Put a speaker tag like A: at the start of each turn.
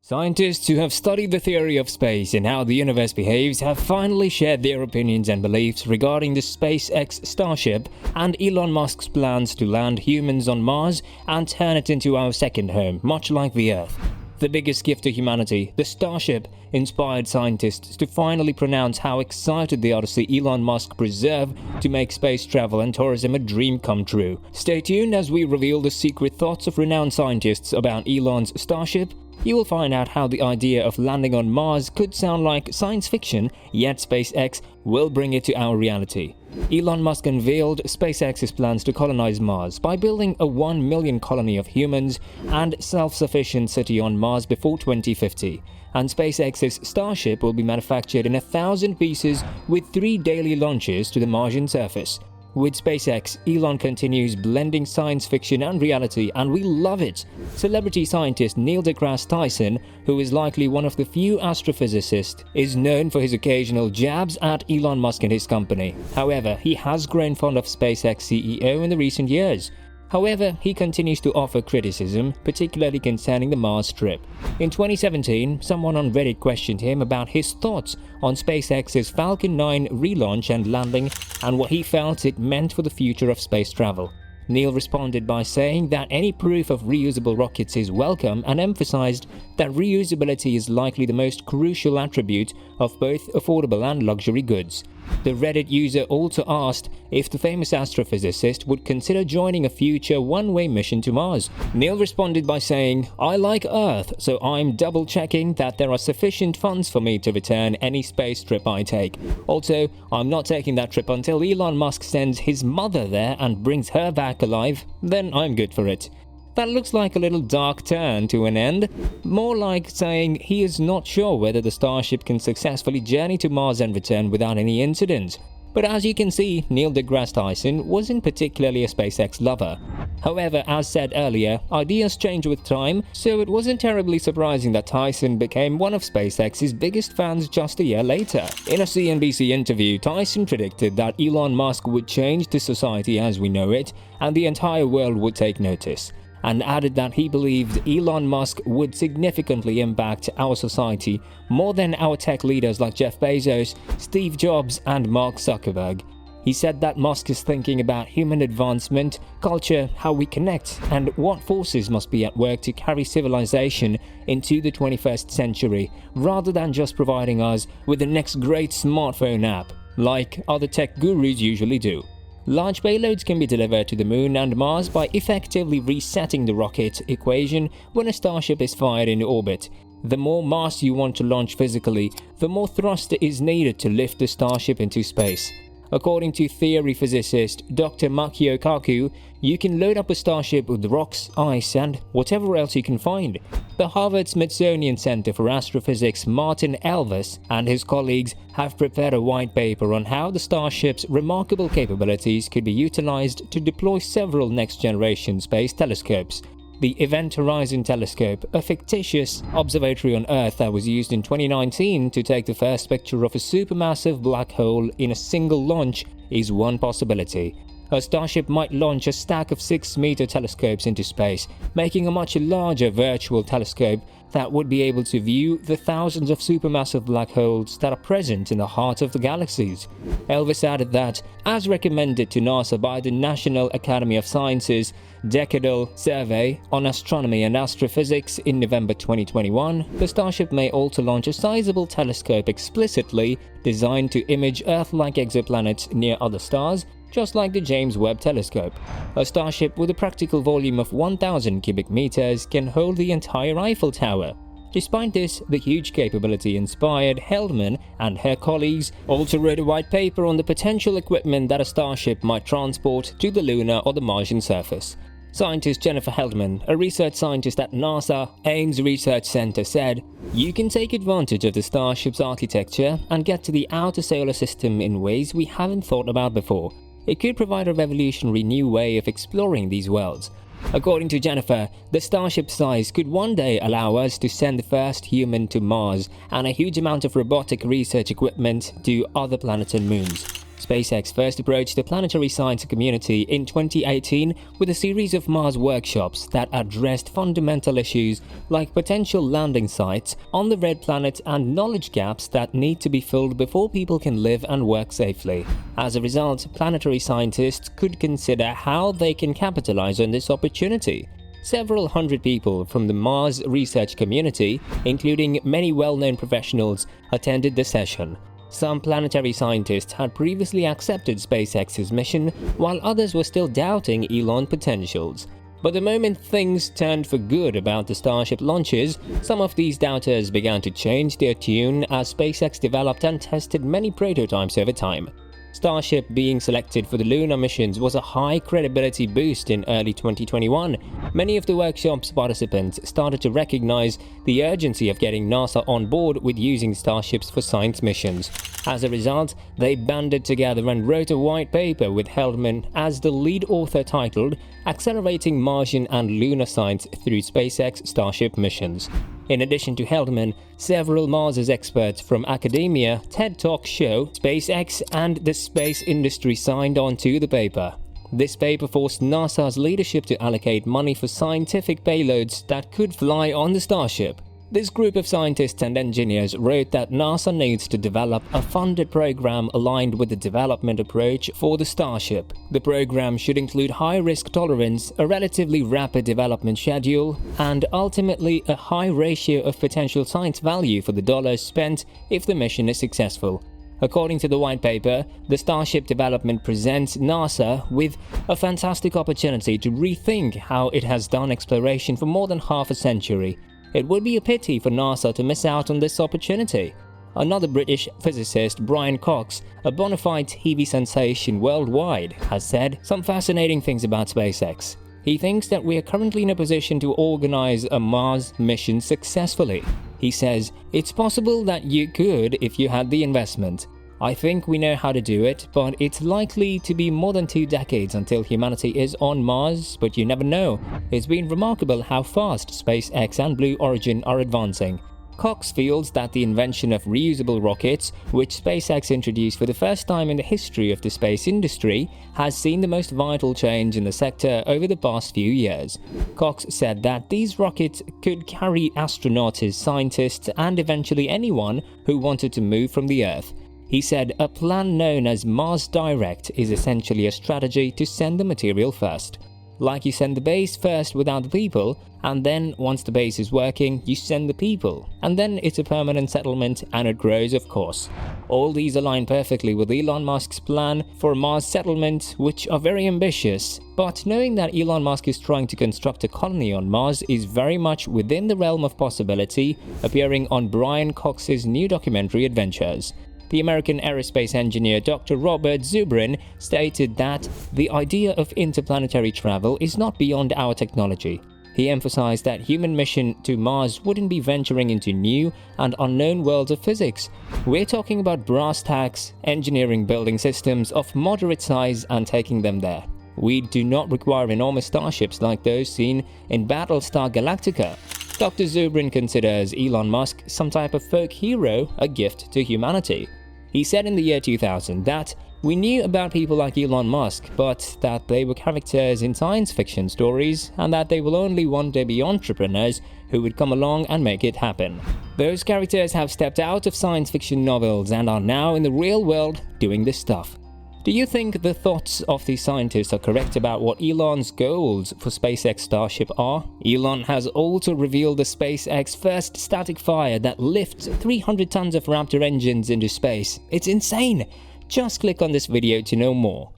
A: Scientists who have studied the theory of space and how the universe behaves have finally shared their opinions and beliefs regarding the SpaceX Starship and Elon Musk's plans to land humans on Mars and turn it into our second home, much like the Earth. The biggest gift to humanity, the Starship, inspired scientists to finally pronounce how excited they are to see Elon Musk preserve to make space travel and tourism a dream come true. Stay tuned as we reveal the secret thoughts of renowned scientists about Elon's Starship. You will find out how the idea of landing on Mars could sound like science fiction, yet SpaceX will bring it to our reality. Elon Musk unveiled SpaceX's plans to colonize Mars by building a 1 million colony of humans and self-sufficient city on Mars before 2050. And SpaceX's Starship will be manufactured in 1,000 pieces with 3 daily launches to the Martian surface. With SpaceX, Elon continues blending science fiction and reality, and we love it. Celebrity scientist Neil deGrasse Tyson, who is likely one of the few astrophysicists, is known for his occasional jabs at Elon Musk and his company. However, he has grown fond of SpaceX CEO in the recent years. However, he continues to offer criticism, particularly concerning the Mars trip. In 2017, someone on Reddit questioned him about his thoughts on SpaceX's Falcon 9 relaunch and landing and what he felt it meant for the future of space travel. Neil responded by saying that any proof of reusable rockets is welcome and emphasized that reusability is likely the most crucial attribute of both affordable and luxury goods. The Reddit user also asked if the famous astrophysicist would consider joining a future one-way mission to Mars. Neil responded by saying, "I like Earth, so I'm double-checking that there are sufficient funds for me to return any space trip I take. Also, I'm not taking that trip until Elon Musk sends his mother there and brings her back alive. Then I'm good for it." That looks like a little dark turn to an end, more like saying he is not sure whether the Starship can successfully journey to Mars and return without any incident. But as you can see, Neil deGrasse Tyson wasn't particularly a SpaceX lover. However, as said earlier, ideas change with time, so it wasn't terribly surprising that Tyson became one of SpaceX's biggest fans just a year later. In a CNBC interview, Tyson predicted that Elon Musk would change the society as we know it, and the entire world would take notice, and added that he believed Elon Musk would significantly impact our society more than our tech leaders like Jeff Bezos, Steve Jobs, and Mark Zuckerberg. He said that Musk is thinking about human advancement, culture, how we connect, and what forces must be at work to carry civilization into the 21st century, rather than just providing us with the next great smartphone app, like other tech gurus usually do. Large payloads can be delivered to the Moon and Mars by effectively resetting the rocket equation when a Starship is fired in orbit. The more mass you want to launch physically, the more thrust is needed to lift the Starship into space. According to theory physicist Dr. Makio Kaku, you can load up a Starship with rocks, ice, and whatever else you can find. The Harvard-Smithsonian Center for Astrophysics Martin Elvis and his colleagues have prepared a white paper on how the Starship's remarkable capabilities could be utilized to deploy several next-generation space telescopes. The Event Horizon Telescope, a fictitious observatory on Earth that was used in 2019 to take the first picture of a supermassive black hole in a single launch, is one possibility. A Starship might launch a stack of 6-meter telescopes into space, making a much larger virtual telescope that would be able to view the thousands of supermassive black holes that are present in the heart of the galaxies. Elvis added that, as recommended to NASA by the National Academy of Sciences Decadal Survey on Astronomy and Astrophysics in November 2021, the Starship may also launch a sizable telescope explicitly designed to image Earth-like exoplanets near other stars, just like the James Webb Telescope. A Starship with a practical volume of 1,000 cubic meters can hold the entire Eiffel Tower. Despite this, the huge capability inspired Heldman and her colleagues also wrote a white paper on the potential equipment that a Starship might transport to the lunar or the Martian surface. Scientist Jennifer Heldman, a research scientist at NASA Ames Research Center, said, "You can take advantage of the Starship's architecture and get to the outer solar system in ways we haven't thought about before. It could provide a revolutionary new way of exploring these worlds." According to Jennifer, the Starship size could one day allow us to send the first human to Mars and a huge amount of robotic research equipment to other planets and moons. SpaceX first approached the planetary science community in 2018 with a series of Mars workshops that addressed fundamental issues like potential landing sites on the red planet and knowledge gaps that need to be filled before people can live and work safely. As a result, planetary scientists could consider how they can capitalize on this opportunity. Several hundred people from the Mars research community, including many well-known professionals, attended the session. Some planetary scientists had previously accepted SpaceX's mission, while others were still doubting Elon's potentials. But the moment things turned for good about the Starship launches, some of these doubters began to change their tune as SpaceX developed and tested many prototypes over time. Starship being selected for the lunar missions was a high credibility boost in early 2021. Many of the workshop's participants started to recognize the urgency of getting NASA on board with using Starships for science missions. As a result, they banded together and wrote a white paper with Heldman as the lead author titled "Accelerating Martian and Lunar Science Through SpaceX Starship Missions." In addition to Heldman, several Mars experts from academia, TED Talk show, SpaceX, and the space industry signed on to the paper. This paper forced NASA's leadership to allocate money for scientific payloads that could fly on the Starship. This group of scientists and engineers wrote that NASA needs to develop a funded program aligned with the development approach for the Starship. The program should include high risk tolerance, a relatively rapid development schedule, and ultimately a high ratio of potential science value for the dollars spent if the mission is successful. According to the white paper, the Starship development presents NASA with a fantastic opportunity to rethink how it has done exploration for more than half a century. It would be a pity for NASA to miss out on this opportunity. Another British physicist, Brian Cox, a bona fide TV sensation worldwide, has said some fascinating things about SpaceX. He thinks that we are currently in a position to organize a Mars mission successfully. He says, "It's possible that you could if you had the investment. I think we know how to do it, but it's likely to be more than 2 decades until humanity is on Mars, but you never know. It's been remarkable how fast SpaceX and Blue Origin are advancing." Cox feels that the invention of reusable rockets, which SpaceX introduced for the first time in the history of the space industry, has seen the most vital change in the sector over the past few years. Cox said that these rockets could carry astronauts, scientists, and eventually anyone who wanted to move from the Earth. He said a plan known as Mars Direct is essentially a strategy to send the material first. Like you send the base first without the people, and then once the base is working, you send the people, and then it's a permanent settlement and it grows, of course. All these align perfectly with Elon Musk's plan for a Mars settlement, which are very ambitious, but knowing that Elon Musk is trying to construct a colony on Mars is very much within the realm of possibility, appearing on Brian Cox's new documentary Adventures. The American aerospace engineer Dr. Robert Zubrin stated that the idea of interplanetary travel is not beyond our technology. He emphasized that human mission to Mars wouldn't be venturing into new and unknown worlds of physics. We're talking about brass tacks, engineering building systems of moderate size and taking them there. We do not require enormous starships like those seen in Battlestar Galactica. Dr. Zubrin considers Elon Musk some type of folk hero, a gift to humanity. He said in the year 2000 that we knew about people like Elon Musk, but that they were characters in science fiction stories and that they will only one day be entrepreneurs who would come along and make it happen. Those characters have stepped out of science fiction novels and are now in the real world doing this stuff. Do you think the thoughts of these scientists are correct about what Elon's goals for SpaceX Starship are? Elon has also revealed the SpaceX first static fire that lifts 300 tons of Raptor engines into space. It's insane! Just click on this video to know more.